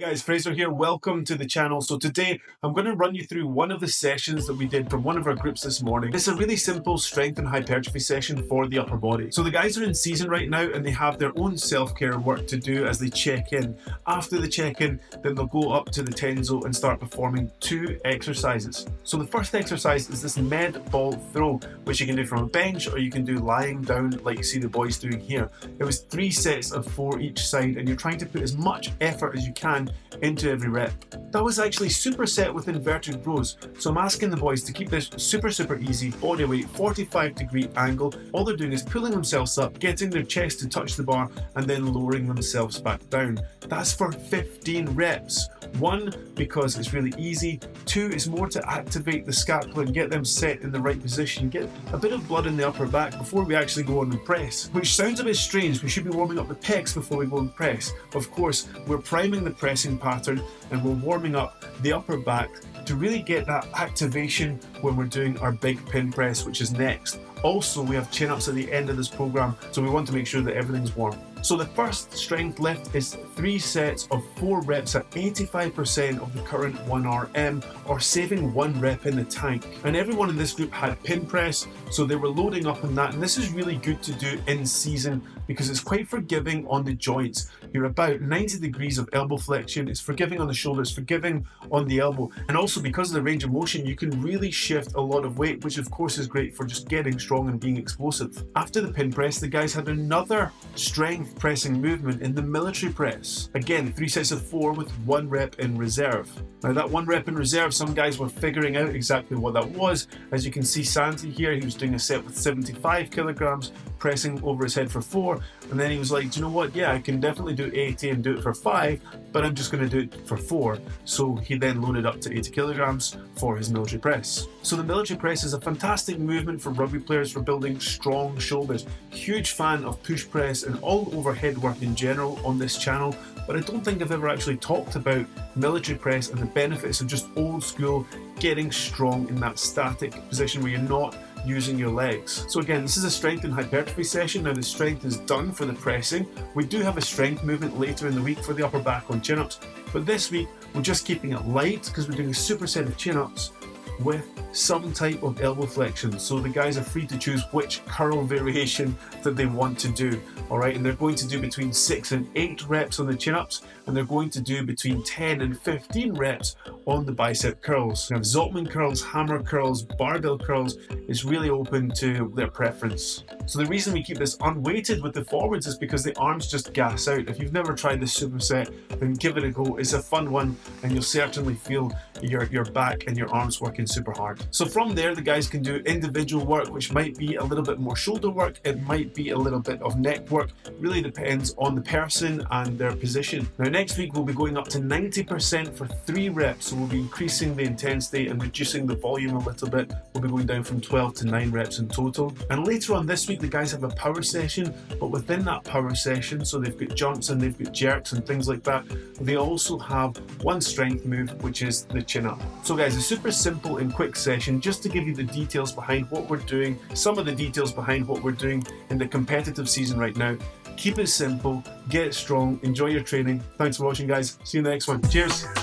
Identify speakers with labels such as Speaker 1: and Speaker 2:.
Speaker 1: Guys, Fraser here. Welcome to the channel. So today I'm going to run you through one of the sessions that we did from one of our groups this morning. It's a really simple strength and hypertrophy session for the upper body. So the guys are in season right now and they have their own self-care work to do as they check in. After the check-in, then they'll go up to the Tenzo and start performing 2 exercises. So the first exercise is this med ball throw, which you can do from a bench or you can do lying down like you see the boys doing here. It was 3 sets of 4 each side and you're trying to put as much effort as you can into every rep. That was actually superset with inverted rows. So I'm asking the boys to keep this super easy, body weight, 45-degree angle. All they're doing is pulling themselves up, getting their chest to touch the bar, and then lowering themselves back down. That's for 15 reps. 1, because it's really easy. 2, is more to activate the scapula and get them set in the right position, get a bit of blood in the upper back before we actually go on and press. Which sounds a bit strange, we should be warming up the pecs before we go and press. Of course, we're priming the pressing pattern and we're warming up the upper back to really get that activation when we're doing our big pin press, which is next. Also, we have chin-ups at the end of this program, so we want to make sure that everything's warm. So the first strength lift is 3 sets of 4 reps at 85% of the current 1 RM, or saving 1 rep in the tank. And everyone in this group had pin press, so they were loading up on that. And this is really good to do in season because it's quite forgiving on the joints. You're about 90 degrees of elbow flexion. It's forgiving on the shoulders, forgiving on the elbow. And also because of the range of motion, you can really shift a lot of weight, which of course is great for just getting strong and being explosive. After the pin press, the guys had another strength pressing movement in the military press. Again, 3 sets of 4 with 1 rep in reserve. Now that 1 rep in reserve, some guys were figuring out exactly what that was. As you can see Santi here, he was doing a set with 75 kilograms, pressing over his head for 4, and then he was like, do you know what, yeah, I can definitely do 80 and do it for 5, but I'm just going to do it for 4. So he then loaded up to 80 kilograms for his military press. So the military press is a fantastic movement for rugby players for building strong shoulders. Huge fan of push press and all overhead work in general on this channel, but I don't think I've ever actually talked about military press and the benefits of just old school getting strong in that static position where you're not using your legs. So again, this is a strength and hypertrophy session. Now the strength is done for the pressing. We do have a strength movement later in the week for the upper back on chin-ups, but this week we're just keeping it light because we're doing a superset of chin-ups with some type of elbow flexion. So the guys are free to choose which curl variation that they want to do. Alright, and they're going to do between 6 and 8 reps on the chin-ups, and they're going to do between 10 and 15 reps on the bicep curls. Now Zoltman curls, hammer curls, barbell curls, is really open to their preference. So the reason we keep this unweighted with the forwards is because the arms just gas out. If you've never tried this superset, then give it a go. It's a fun one and you'll certainly feel your back and your arms working super hard. So from there, the guys can do individual work, which might be a little bit more shoulder work, it might be a little bit of neck work, really depends on the person and their position. Now next week we'll be going up to 90% for 3 reps, so we'll be increasing the intensity and reducing the volume a little bit. We'll be going down from 12 to 9 reps in total. And later on this week the guys have a power session, but within that power session, so they've got jumps and they've got jerks and things like that, they also have 1 strength move, which is the chin-up. So guys, a super simple and quick session just to give you the details behind what we're doing, some of the details behind what we're doing in the competitive season right now. Keep it simple, get strong, enjoy your training. Thanks for watching guys, see you in the next one. Cheers!